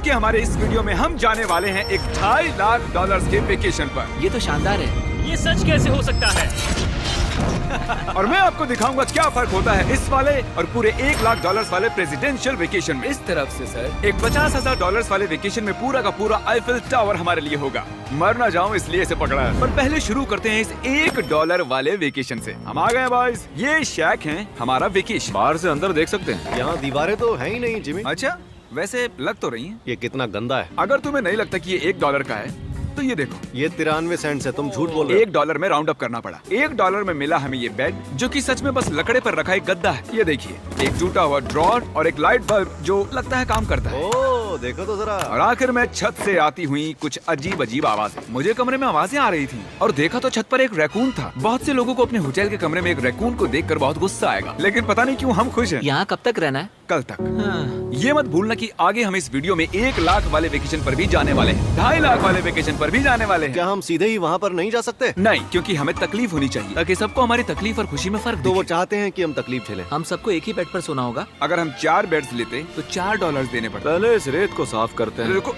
क्योंकि हमारे इस वीडियो में हम जाने वाले हैं एक $2.5 लाख के वेकेशन पर। ये तो शानदार है। ये सच कैसे हो सकता है? और मैं आपको दिखाऊंगा क्या फर्क होता है इस वाले और पूरे $1 लाख वाले प्रेसिडेंशियल वेकेशन में। इस तरफ से सर एक $50,000 वाले वेकेशन में पूरा का पूरा आईफिल टावर हमारे लिए होगा। मर ना जाऊं इसलिए इसे पकड़ा है। पर पहले शुरू करते हैं इस $1 वाले वेकेशन से। हम आ गए बॉयज। ये शैक है हमारा वेकेशन। बाहर से अंदर देख सकते हैं। यहाँ दीवारें तो है ही नहीं जिमी। अच्छा, वैसे लग तो रही हैं। ये कितना गंदा है। अगर तुम्हें नहीं लगता कि ये $1 का है तो ये देखो, ये 93 सेंट्स है। तुम झूठ बोल रहे हो। $1 में राउंड अप करना पड़ा। $1 में मिला हमें ये बेड, जो कि सच में बस लकड़े पर रखा एक गद्दा है। ये देखिए, एक टूटा हुआ ड्रॉर और एक लाइट बल्ब जो लगता है काम करता है। ओह, देखो तो जरा। और आखिर में छत से आती हुई कुछ अजीब अजीब आवाजें। मुझे कमरे में आवाजें आ रही थी और देखा तो छत पर एक रैकून था। बहुत से लोगों को अपने होटल के कमरे में एक रैकून को देखकर बहुत गुस्सा आएगा, लेकिन पता नहीं क्यों हम खुश हैं। यहाँ कब तक रहना है? कल तक। ये मत भूलना कि आगे हम इस वीडियो में $1 लाख वाले वेकेशन पर भी जाने वाले हैं, $2.5 लाख वाले वेकेशन पर भी जाने वाले हैं। क्या हम सीधे ही वहाँ पर नहीं जा सकते? नहीं, क्योंकि हमें तकलीफ होनी चाहिए ताकि सबको हमारी तकलीफ और खुशी में फर्क तो वो दिखे। चाहते हैं कि हम तकलीफ झेलें। हम सबको एक ही बेड पर सोना होगा। अगर हम 4 बेड्स लेते तो $4 देने पड़ते। पहले इस रेत को साफ करते हैं। रुको।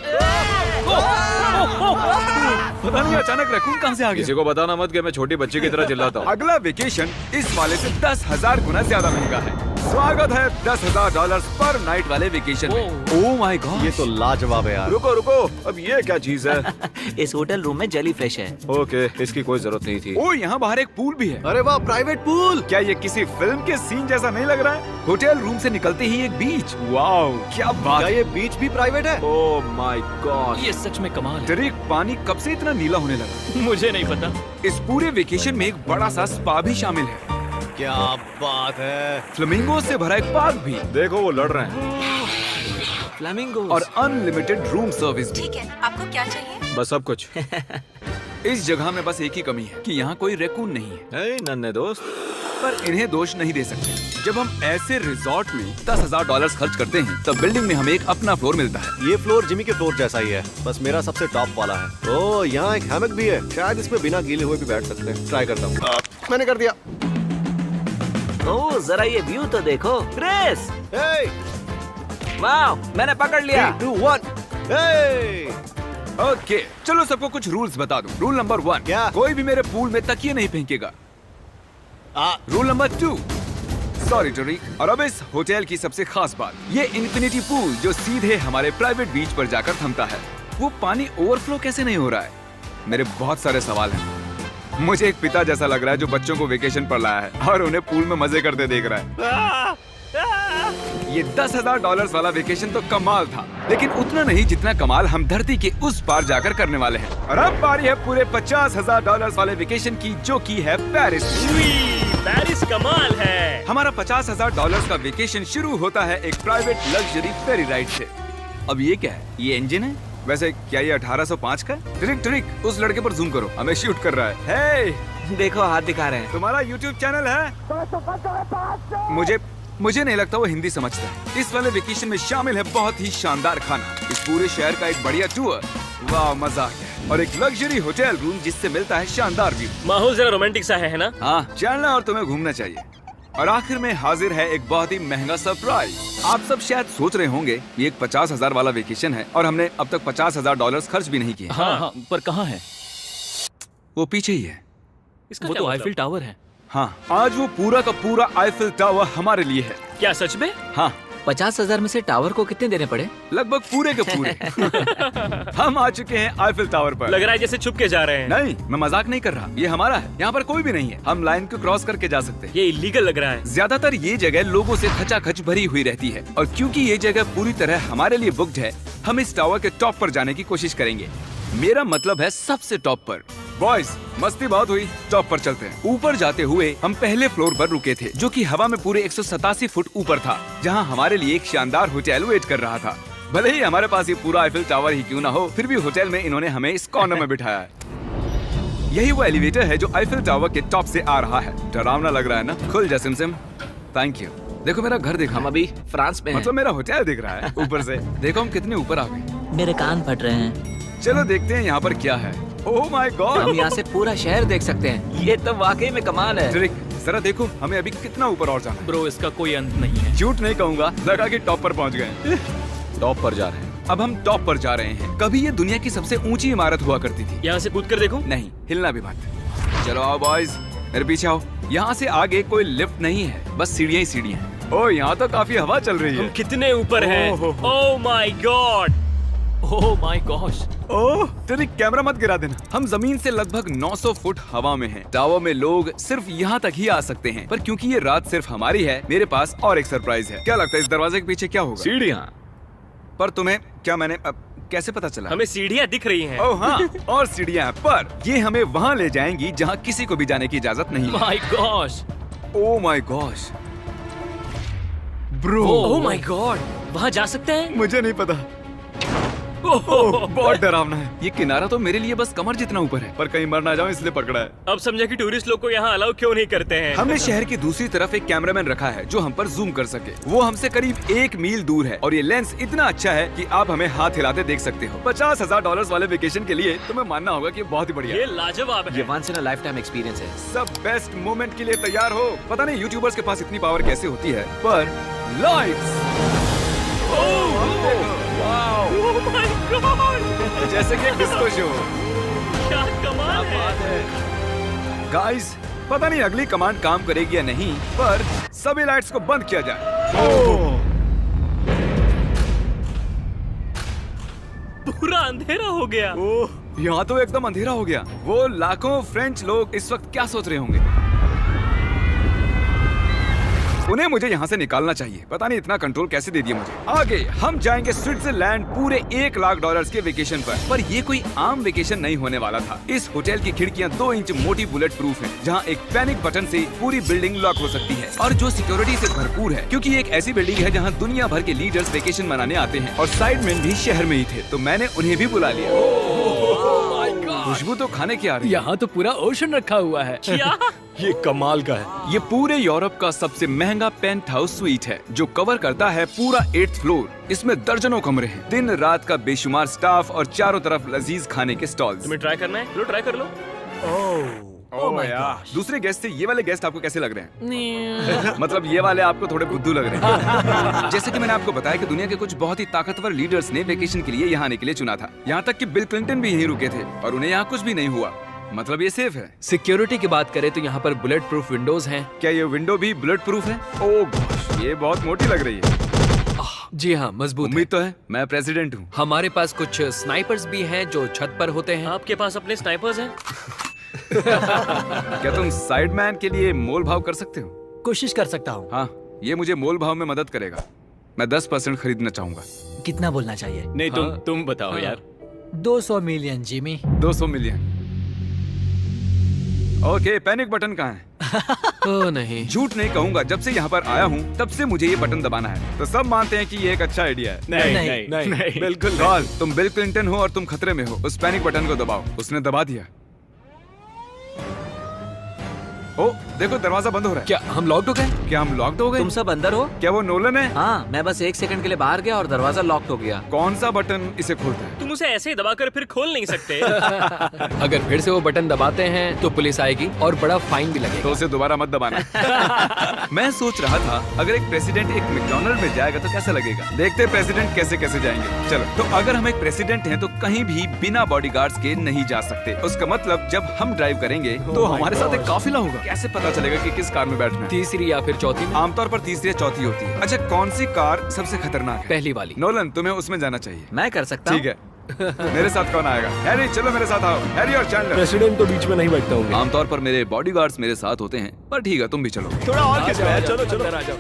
पता नहीं अचानक रैकून कहाँ से आ गया। किसी को बताना मत कि मैं छोटी बच्ची की तरह चिल्लाता हूँ। अगला वेकेशन इस वाले से 10,000 गुना ज्यादा महंगा है। स्वागत है $10,000 पर नाइट वाले वेकेशन में। ओह माय गॉड, ये तो लाजवाब है यार। रुको रुको, अब ये क्या चीज है? इस होटल रूम में जेली फिश है। ओके, इसकी कोई जरूरत नहीं थी। ओह, यहाँ बाहर एक पूल भी है। अरे वाह, प्राइवेट पूल। क्या ये किसी फिल्म के सीन जैसा नहीं लग रहा है? होटल रूम से निकलते ही एक बीच। वाओ, क्या बात क्या है। ये बीच भी प्राइवेट है? ओह माय गॉड, ये सच में कमाल है। डरेक, पानी कब से इतना नीला होने लगा? मुझे नहीं पता। इस पूरे वेकेशन में एक बड़ा सा स्पा भी शामिल है। क्या बात है। फ्लेमिंगो से भरा एक पार्क भी देखो वो लड़ रहे हैं। फ्लेमिंगो और अनलिमिटेड रूम सर्विस भी। ठीक है, आपको क्या चाहिए? बस सब कुछ। इस जगह में बस एक ही कमी है कि यहाँ कोई रैकून नहीं है। हे नन्हे दोस्त, पर इन्हें दोष नहीं दे सकते। जब हम ऐसे रिजॉर्ट में $10,000 खर्च करते हैं तब बिल्डिंग में हमें एक अपना फ्लोर मिलता है। ये फ्लोर जिमी के फ्लोर जैसा ही है, बस मेरा सबसे टॉप वाला है। ओह, यहाँ एक हैमक भी है। शायद इसमें बिना गीले हुए भी बैठ सकते हैं। ट्राई करता हूँ। मैंने कर दिया। ओह, जरा ये व्यू तो देखो। क्रिस, Hey, वाह, मैंने पकड़ लिया। 3, 2, 1. Hey! ओके, चलो सबको कुछ रूल्स बता दूं। रूल नंबर 1, क्या? कोई भी मेरे पूल में तकिए नहीं फेंकेगा। रूल नंबर 2, सॉरी टरीक। और अब इस होटल की सबसे खास बात, ये इन्फिनिटी पूल जो सीधे हमारे प्राइवेट बीच पर जाकर थमता है। वो पानी ओवरफ्लो कैसे नहीं हो रहा है? मेरे बहुत सारे सवाल हैं। मुझे एक पिता जैसा लग रहा है जो बच्चों को वेकेशन पर लाया है और उन्हें पूल में मजे करते देख रहा है। ये $10,000 वाला वेकेशन तो कमाल था, लेकिन उतना नहीं जितना कमाल हम धरती के उस पार जाकर करने वाले हैं। और अब बारी है पूरे $50,000 वाले वेकेशन की, जो की है पेरिस। पेरिस कमाल है। हमारा $50,000 का वेकेशन शुरू होता है एक प्राइवेट लग्जरी फेरी राइड से। अब ये क्या है? ये इंजन है? वैसे क्या ये 1805 का है? ट्रिक ट्रिक, उस लड़के पर जूम करो, हमें शूट कर रहा है। हे, देखो हाथ दिखा रहे हैं। तुम्हारा YouTube चैनल है? मुझे नहीं लगता वो हिंदी समझता है। इस वाले वेकेशन में शामिल है बहुत ही शानदार खाना, इस पूरे शहर का एक बढ़िया टूर, वाह मजा आ गया, और एक लग्जरी होटल रूम जिससे मिलता है शानदार व्यू। माहौल जरा रोमांटिक सा है ना? हाँ, चलना और तुम्हें घूमना चाहिए। और आखिर में हाजिर है एक बहुत ही महंगा सरप्राइज। आप सब शायद सोच रहे होंगे ये एक 50,000 वाला वेकेशन है और हमने अब तक $50,000 खर्च भी नहीं किए। हाँ, पर कहाँ है? वो पीछे ही है। इसका वो तो आईफिल टावर है। हाँ, आज वो पूरा का पूरा आईफिल टावर हमारे लिए है। क्या सच में? हाँ, 50,000 में से टावर को कितने देने पड़े? लगभग पूरे के पूरे। हम आ चुके हैं आईफिल टावर पर। लग रहा है जैसे छुप के जा रहे हैं। नहीं, मैं मजाक नहीं कर रहा, ये हमारा है। यहाँ पर कोई भी नहीं है, हम लाइन को क्रॉस करके जा सकते हैं। ये इलीगल लग रहा है। ज्यादातर ये जगह लोगों से खचाखच भरी हुई रहती है, और क्योंकि ये जगह पूरी तरह हमारे लिए बुक्ड है, हम इस टावर के टॉप पर जाने की कोशिश करेंगे। मेरा मतलब है सबसे टॉप पर। बॉयज, मस्ती बहुत हुई, टॉप पर चलते हैं। ऊपर जाते हुए हम पहले फ्लोर पर रुके थे, जो कि हवा में पूरे 187 फुट ऊपर था, जहां हमारे लिए एक शानदार होटल वेट कर रहा था। भले ही हमारे पास ये पूरा आईफिल टावर ही क्यों ना हो, फिर भी होटल में इन्होंने हमें इस कॉर्नर में बिठाया है। यही वो एलिवेटर है जो आईफिल टावर के टॉप से आ रहा है। डरावना लग रहा है ना? खुल जा सिमसिम। Thank you. देखो मेरा घर दिख रहा हम है। अभी फ्रांस में हैं। मतलब मेरा होटल दिख रहा है ऊपर से। देखो हम कितने ऊपर आ गए। मेरे कान फट रहे हैं। चलो देखते हैं यहाँ पर क्या है। ओह माय हम गॉड, यहाँ से पूरा शहर देख सकते हैं। ये तो वाकई में कमाल है। ट्रिक, जरा देखो हमें अभी कितना ऊपर और जाना है। ब्रो, इसका कोई अंत नहीं है। झूठ नहीं कहूँगा, लगा कि टॉप पर पहुँच गए। टॉप पर जा रहे हैं। अब हम टॉप पर जा रहे हैं। कभी ये दुनिया की सबसे ऊंची इमारत हुआ करती थी। यहाँ से कूद कर देखो। नहीं, हिलना भी मत। चलो आओ बॉयज, मेरे पीछे आओ। यहाँ से आगे कोई लिफ्ट नहीं है, बस सीढ़ियाँ ही सीढ़ियाँ हैं। ओह, यहाँ तो काफी हवा चल रही है। हम कितने ऊपर हैं? Oh my god, oh my gosh. Oh, तेरी कैमरा मत गिरा देना। हम जमीन से लगभग 900 फुट हवा में हैं। टावर में लोग सिर्फ यहाँ तक ही आ सकते हैं, पर क्योंकि ये रात सिर्फ हमारी है, मेरे पास और एक सरप्राइज है। क्या लगता है इस दरवाजे के पीछे क्या होगा? सीढ़ियाँ। पर तुम्हें क्या मैंने कैसे पता चला? हमें सीढ़ियाँ दिख रही हैं। ओह हाँ, और सीढ़ियाँ, पर ये हमें वहाँ ले जाएंगी जहाँ किसी को भी जाने की इजाजत नहीं है। My gosh. Oh my gosh bro. Oh my God, वहाँ जा सकते हैं? मुझे नहीं पता। ओह, बहुत डरावना है। ये किनारा तो मेरे लिए बस कमर जितना ऊपर है, पर कहीं मर ना जाऊं इसलिए पकड़ा है। अब समझा कि टूरिस्ट लोग को यहाँ अलाउ क्यों नहीं करते हैं। हमने शहर की दूसरी तरफ एक कैमरामैन रखा है जो हम पर जूम कर सके। वो हमसे करीब 1 मील दूर है और ये लेंस इतना अच्छा है कि आप हमें हाथ हिलाते देख सकते हो। $50,000 वाले वेकेशन के लिए तुम्हें मानना होगा कि बहुत ही बढ़िया ये है। लाजवाब है। ये once in a lifetime experience है। सब बेस्ट मोमेंट के लिए तैयार हो। पता नहीं यूट्यूबर्स के पास इतनी पावर कैसे होती है, पर लाइट्स, ओह माय गॉड, जैसे कि डिस्को शो। क्या कमाल है। गाइस, पता नहीं अगली कमांड काम करेगी या नहीं, पर सभी लाइट्स को बंद किया जाए। पूरा अंधेरा हो गया। ओह, यहाँ तो एकदम अंधेरा हो गया। वो लाखों फ्रेंच लोग इस वक्त क्या सोच रहे होंगे? उन्हें मुझे यहाँ से निकालना चाहिए। पता नहीं इतना कंट्रोल कैसे दे दिया मुझे। आगे हम जाएंगे स्विट्जरलैंड पूरे $1 लाख के वेकेशन पर ये कोई आम वेकेशन नहीं होने वाला था। इस होटल की खिड़कियाँ 2 इंच मोटी बुलेट प्रूफ हैं, जहाँ एक पैनिक बटन से पूरी बिल्डिंग लॉक हो सकती है, और जो सिक्योरिटी से भरपूर है, क्योंकि ये एक ऐसी बिल्डिंग है जहाँ दुनिया भर के लीडर्स वेकेशन मनाने आते हैं। और साइडमैन भी शहर में ही थे, तो मैंने उन्हें भी बुला लिया। खुशबू तो खाने की आ रही है। यहाँ तो पूरा ओशन रखा हुआ है। क्या? ये कमाल का है। ये पूरे यूरोप का सबसे महंगा पेंट हाउस स्वीट है, जो कवर करता है पूरा 8th फ्लोर। इसमें दर्जनों कमरे हैं, दिन रात का बेशुमार स्टाफ और चारों तरफ लजीज खाने के स्टॉल्स। तुम्हें ट्राई करना है? लो ट्राई कर लो। ओह यार, दूसरे गेस्ट से ये वाले गेस्ट आपको कैसे लग रहे हैं? मतलब ये वाले आपको थोड़े बुद्धू लग रहे हैं। जैसे कि मैंने आपको बताया कि दुनिया के कुछ बहुत ही ताकतवर लीडर्स ने वेकेशन के लिए यहाँ आने के लिए चुना था। यहाँ तक कि बिल क्लिंटन भी यहीं रुके थे और उन्हें यहाँ कुछ भी नहीं हुआ। मतलब ये सेफ है। सिक्योरिटी की बात करें तो यहाँ पर बुलेट प्रूफ विंडोज हैं। क्या ये विंडो भी बुलेट प्रूफ है? ओह गॉश, ये बहुत मोटी लग रही है। जी हाँ, मजबूत है। उम्मीद तो है, मैं प्रेसिडेंट हूँ। हमारे पास कुछ स्नाइपर्स भी हैं जो छत पर होते हैं। आपके पास अपने स्नाइपर्स हैं? क्या तुम साइडमैन के लिए मोल भाव कर सकते हो? कोशिश कर सकता हूँ। हाँ, ये मुझे मोल भाव में मदद करेगा। मैं 10% खरीदना चाहूंगा। कितना बोलना चाहिए? नहीं, तुम बताओ यार। 200 million Jimmy. 200 million. Okay, panic button कहाँ है? ओह नहीं, झूठ नहीं कहूंगा, जब से यहाँ पर आया हूँ तब से मुझे ये बटन दबाना है। तो सब मानते हैं कि ये एक अच्छा आइडिया है। नहीं। बिल्कुल गॉल, तुम बिल क्लिंटन हो और तुम खतरे में हो। उस पैनिक बटन को दबाओ। उसने दबा दिया। ओ, देखो दरवाजा बंद हो रहा है। क्या हम लॉक्ड हो गए? क्या हम लॉक्ड हो गए? तुम सब अंदर हो? क्या वो नोलन है? हाँ, मैं बस 1 सेकंड के लिए बाहर गया और दरवाजा लॉक हो गया। कौन सा बटन इसे खोलता है? तुम उसे ऐसे ही दबाकर फिर खोल नहीं सकते। अगर फिर से वो बटन दबाते हैं तो पुलिस आएगी और बड़ा फाइन भी लगेगा। तो उसे दोबारा मत दबाना। मैं सोच रहा था अगर एक प्रेसिडेंट एक मैकडॉनल्ड में जाएगा तो कैसा लगेगा। देखते प्रेसिडेंट कैसे कैसे जाएंगे। चलो, तो अगर हम एक प्रेसिडेंट हैं तो कहीं भी बिना बॉडीगार्ड्स के नहीं जा सकते। उसका मतलब जब हम ड्राइव करेंगे तो हमारे साथ एक काफिला होगा। कैसे पता चलेगा कि किस कार में बैठना है? तीसरी या फिर चौथी में? आमतौर पर तीसरी या चौथी होती है। अच्छा, कौन सी कार सबसे खतरनाक है? पहली वाली। नोलन, तुम्हें उसमें जाना चाहिए। मैं कर सकता ठीक है। मेरे साथ कौन आएगा? हैरी, चलो मेरे साथ आओ। हैरी और चैंडलर। प्रेसिडेंट तो बीच में नहीं बैठता होंगे। आमतौर पर मेरे बॉडीगार्ड्स मेरे साथ होते हैं, पर ठीक है, तुम भी चलो। थोड़ा और खिंचो यार, चलो।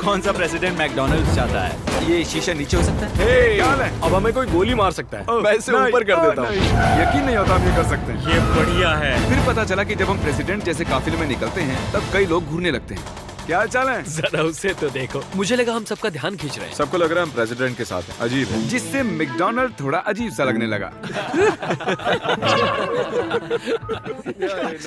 कौन सा प्रेसिडेंट मैकडॉनल्ड्स चाहता है? ये शीशा नीचे हो सकता है? क्या हाल है? अब हमें कोई गोली मार सकता है। मैं इसे ऊपर कर देता हूँ। यकीन नहीं होता हम ये कर सकते हैं। ये बढ़िया है। फिर पता चला कि जब हम प्रेसिडेंट जैसे काफिले में निकलते हैं तब कई लोग घूरने लगते हैं। क्या हाल चाल है? जरा उसे तो देखो। मुझे लगा हम सबका ध्यान खींच रहे हैं। सबको लग रहा है हम प्रेसिडेंट के साथ हैं। अजीब है। जिससे मैकडॉनल्ड थोड़ा अजीब सा लगने लगा।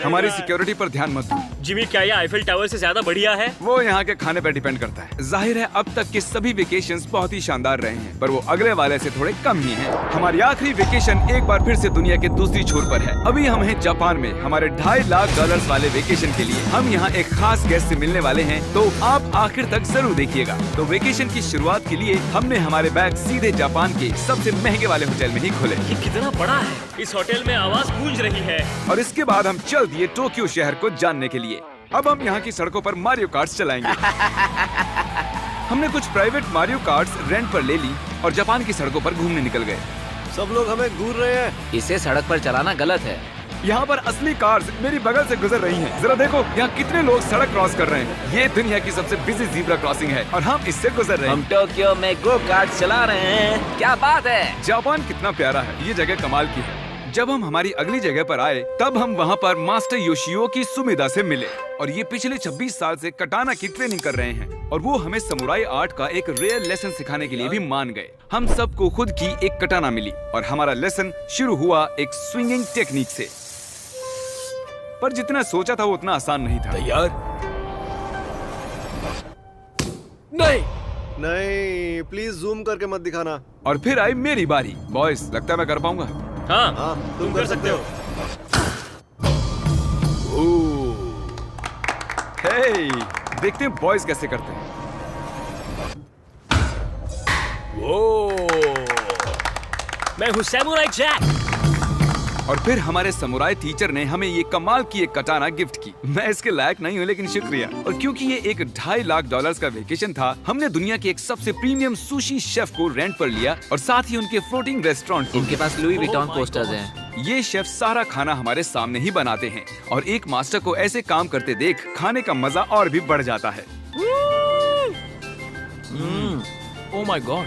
हमारी सिक्योरिटी पर ध्यान मत दो। जिमी, क्या ये आईफिल टावर से ज्यादा बढ़िया है? वो यहाँ के खाने पर डिपेंड करता है। जाहिर है अब तक के सभी वेकेशंस बहुत ही शानदार रहे हैं, पर वो अगले वाले से थोड़े कम ही हैं। हमारी आखिरी वेकेशन एक बार फिर से दुनिया के दूसरी छोर पर है। अभी हम हैं जापान में, हमारे $2.5 लाख वाले वेकेशन के लिए। हम यहाँ एक खास गेस्ट से मिलने वाले हैं हैं तो आप आखिर तक जरूर देखिएगा। तो वेकेशन की शुरुआत के लिए हमने हमारे बैग सीधे जापान के सबसे महंगे वाले होटल में ही खोले ये कितना बड़ा है। इस होटल में आवाज गूंज रही है। और इसके बाद हम चल दिए टोक्यो शहर को जानने के लिए। अब हम यहाँ की सड़कों पर मारियो कार्ट्स चलाएंगे। हमने कुछ प्राइवेट मारियो कार्ट्स रेंट पर ले ली और जापान की सड़कों पर घूमने निकल गए। सब लोग हमें घूर रहे हैं। इसे सड़क पर चलाना गलत है। यहाँ पर असली कार्स मेरी बगल से गुजर रही हैं। जरा देखो यहाँ कितने लोग सड़क क्रॉस कर रहे हैं। ये दुनिया की सबसे बिजी ज़ीब्रा क्रॉसिंग है और हम इससे गुजर रहे हैं। हम टोक्यो में गो कार्ट चला रहे हैं। क्या बात है। जापान कितना प्यारा है। ये जगह कमाल की है। जब हम हमारी अगली जगह पर आए तब हम वहाँ पर मास्टर योशियो की सुमिदा से मिले और ये पिछले 26 साल से कटाना की ट्रेनिंग कर रहे हैं और वो हमें समुराई आर्ट का एक रेयर लेसन सिखाने के लिए भी मान गए। हम सबको खुद की एक कटाना मिली और हमारा लेसन शुरू हुआ एक स्विंगिंग टेक्निक से। पर जितना सोचा था वो उतना आसान नहीं था। तैयार? नहीं। नहीं, प्लीज जूम करके मत दिखाना। और फिर आई मेरी बारी। बॉयज, लगता है मैं कर पाऊंगा। हाँ, तुम कर सकते हो। हे, देखते हैं बॉयज कैसे करते हैं। मैं हूँ सैमुराई जैक। और फिर हमारे समुराई टीचर ने हमें ये कमाल की एक कटाना गिफ्ट की। मैं इसके लायक नहीं हूँ लेकिन शुक्रिया। और क्योंकि ये एक $2.5 लाख का वेकेशन था, हमने दुनिया के एक सबसे प्रीमियम सुशी शेफ को रेंट पर लिया और साथ ही उनके फ्लोटिंग रेस्टोरेंट। इनके पास लुई विटॉन पोस्टर्स हैं। ये शेफ सारा खाना हमारे सामने ही बनाते हैं और एक मास्टर को ऐसे काम करते देख खाने का मजा और भी बढ़ जाता है। ओह माय गॉड।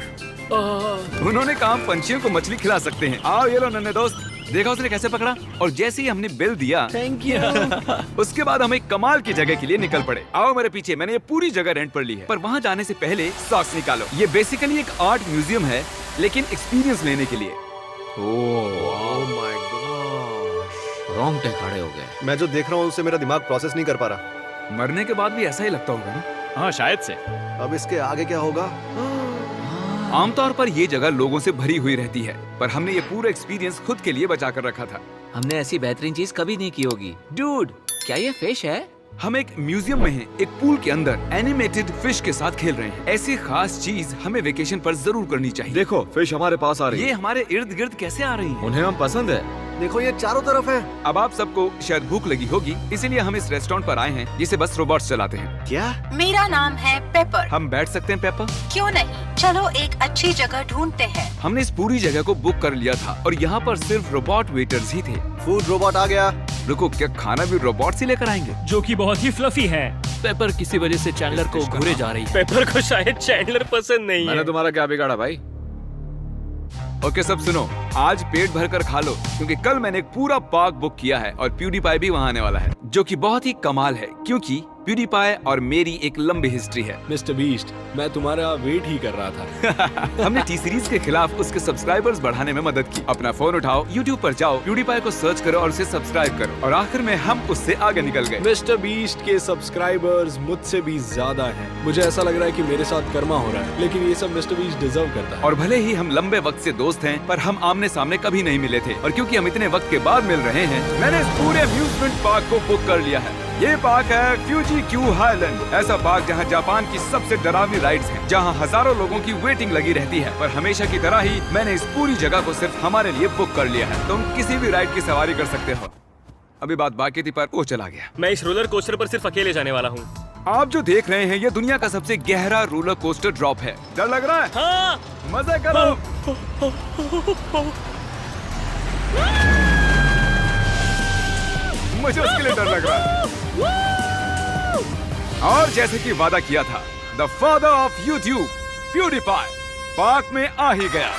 उन्होंने कहा पंछियों को मछली खिला सकते हैं। आओ ये लो नन्हे दोस्त। देखा उसने कैसे पकड़ा। और जैसे ही हमने बिल दिया थैंक यू। उसके बाद हम एक कमाल की जगह के लिए निकल पड़े। आओ मेरे पीछे। मैंने ये पूरी जगह रेंट पर ली है। पर वहाँ जाने से पहले सॉक्स निकालो। ये बेसिकली एक आर्ट म्यूजियम है लेकिन एक्सपीरियंस लेने के लिए। ओह माय गॉड, रोंगटे खड़े हो गए। मैं जो देख रहा हूँ उससे मेरा दिमाग प्रोसेस नहीं कर पा रहा। मरने के बाद भी ऐसा ही लगता होगा ना। हाँ, शायद से। अब इसके आगे क्या होगा? आमतौर पर ये जगह लोगों से भरी हुई रहती है पर हमने ये पूरा एक्सपीरियंस खुद के लिए बचा कर रखा था। हमने ऐसी बेहतरीन चीज कभी नहीं की होगी। डूड, क्या ये फिश है? हम एक म्यूजियम में हैं, एक पूल के अंदर एनिमेटेड फिश के साथ खेल रहे हैं। ऐसी खास चीज हमें वेकेशन पर जरूर करनी चाहिए। देखो फिश हमारे पास आ रही ये है। हमारे इर्द गिर्द कैसे आ रही हैं? उन्हें हम पसंद है। देखो ये चारों तरफ है। अब आप सबको शायद भूख लगी होगी, इसीलिए हम इस रेस्टोरेंट पर आए हैं जिसे बस रोबोट्स चलाते हैं। क्या? मेरा नाम है पेपर। हम बैठ सकते हैं पेपर? क्यों नहीं, चलो एक अच्छी जगह ढूंढते हैं। हमने इस पूरी जगह को बुक कर लिया था और यहाँ पर सिर्फ रोबोट वेटर्स ही थे। फूड रोबोट आ गया। रुको, क्या खाना भी रोबोट से लेकर आएंगे? जो कि बहुत ही फ्लफी है। पेपर किसी वजह से चैंडलर को घूरे जा रही है। पेपर को शायद चैंडलर पसंद नहीं मैंने है। तुम्हारा क्या बिगाड़ा भाई? ओके सब सुनो, आज पेट भर कर खा लो क्योंकि कल मैंने एक पूरा पार्क बुक किया है और प्यूडीपाई भी वहाँ आने वाला है, जो कि बहुत ही कमाल है क्योंकि प्यूडीपाई और मेरी एक लंबी हिस्ट्री है। मिस्टर बीस्ट, मैं तुम्हारा वेट ही कर रहा था। हमने टी सीरीज के खिलाफ उसके सब्सक्राइबर्स बढ़ाने में मदद की। अपना फोन उठाओ, यूट्यूब पर जाओ, प्यूडीपाई को सर्च करो और उसे सब्सक्राइब करो और आखिर में हम उससे आगे निकल गए। मिस्टर बीस्ट के सब्सक्राइबर्स मुझसे भी ज्यादा हैं। मुझे ऐसा लग रहा है कि मेरे साथ कर्मा हो रहा है, लेकिन ये सब मिस्टर बीस्ट डिजर्व करता है। और भले ही हम लंबे वक्त से दोस्त हैं, पर हम आमने सामने कभी नहीं मिले थे और क्योंकि हम इतने वक्त के बाद मिल रहे हैं, मैंने इस पूरे अम्यूजमेंट पार्क को बुक कर लिया है। ये पार्क है फ्यूजी क्यू हाईलैंड, ऐसा पार्क जहाँ जापान की सबसे डरावनी राइड्स हैं, जहाँ हजारों लोगों की वेटिंग लगी रहती है। पर हमेशा की तरह ही मैंने इस पूरी जगह को सिर्फ हमारे लिए बुक कर लिया है। तुम किसी भी राइड की सवारी कर सकते हो। अभी बात बाकी थी पर वो चला गया। मैं इस रोलर कोस्टर पर सिर्फ अकेले जाने वाला हूँ। आप जो देख रहे हैं ये दुनिया का सबसे गहरा रोलर कोस्टर ड्रॉप है। डर लग रहा है? हाँ। मजे करो। मुझे उसके लिए डर लग रहा है। और जैसे कि वादा किया था, the father of YouTube PewDiePie park में आ ही गया।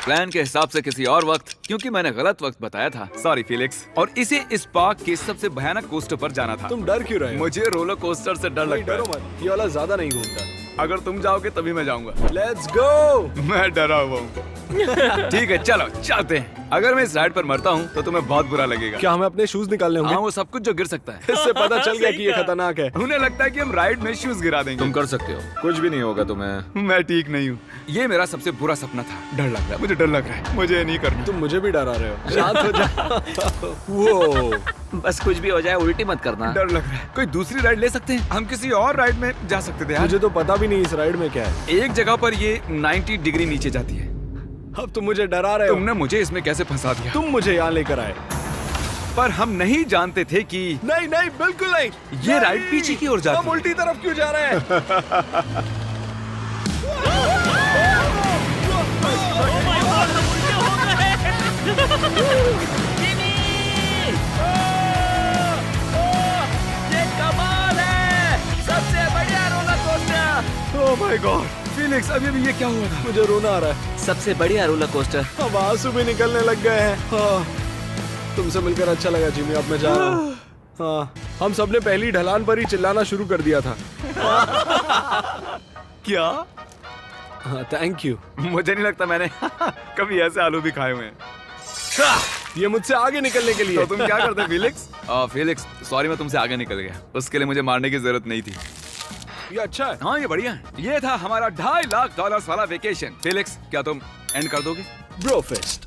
प्लान के हिसाब से किसी और वक्त, क्योंकि मैंने गलत वक्त बताया था, सॉरी फिलिक्स। और इसे इस पार्क के सबसे भयानक कोस्टर पर जाना था। तुम डर क्यों रहे हो? मुझे रोलर कोस्टर से डर लगता डरो है। मत, ये वाला ज्यादा नहीं घूमता। अगर तुम जाओगे तभी मैं जाऊंगा। Let's go. मैं डरा हुआ हूँ। ठीक है चलो चलते हैं। अगर मैं इस राइड पर मरता हूँ तो तुम्हें बहुत बुरा लगेगा। क्या हमें अपने शूज निकालने हाँ, होंगे? वो सब कुछ जो गिर सकता है। इससे पता चल गया कि ये खतरनाक है। उन्हें लगता है कि हम राइड में शूज गिरा देंगे। तुम कर सकते हो, कुछ भी नहीं होगा तुम्हें। मैं ठीक नहीं हूँ। ये मेरा सबसे बुरा सपना था। डर लग रहा है, मुझे डर लग रहा है। मुझे नहीं करना। तुम मुझे भी डरा रहे हो। शांत हो जा। वो बस कुछ भी हो जाए उल्टी मत करना। डर लग रहा है। कोई दूसरी राइड ले सकते हैं? हम किसी और राइड में जा सकते थे यार। मुझे तो पता भी नहीं इस राइड में क्या है। एक जगह पर ये 90 डिग्री नीचे जाती है। अब तुम मुझे डरा रहे हो। तुमने मुझे इसमें कैसे फंसा दिया? तुम मुझे यहाँ लेकर आए। पर हम नहीं जानते थे कि नहीं नहीं बिल्कुल नहीं। ये राइड पीछे की ओर जाती हम है। उल्टी तरफ क्यों जा रहे हैं? ओह माय गॉड फीलिक्स, अभी ये क्या हुआ था? मुझे रोना आ रहा है। सबसे बढ़िया रोलर कोस्टर। अब आंसू भी निकलने लग गए हैं। हाँ, तुमसे मिलकर अच्छा लगा जिमी। अब मैं जा रहा हूँ। हाँ, हम सबने पहली ढलान पर ही चिल्लाना शुरू कर दिया था। क्या? हाँ, थैंक यू। मुझे नहीं लगता मैंने कभी ऐसे आलू भी खाए हुए हैं। ये मुझसे आगे निकलने के लिए। तो तुम क्या करते फीलिक्स? फीलिक्स सॉरी, मैं तुमसे आगे निकल गया। उसके लिए मुझे मारने की जरूरत नहीं थी। ये अच्छा है। हाँ ये बढ़िया है। ये था हमारा $2.5 लाख वाला वेकेशन। फीलिक्स क्या तुम एंड कर दोगे? Bro fest.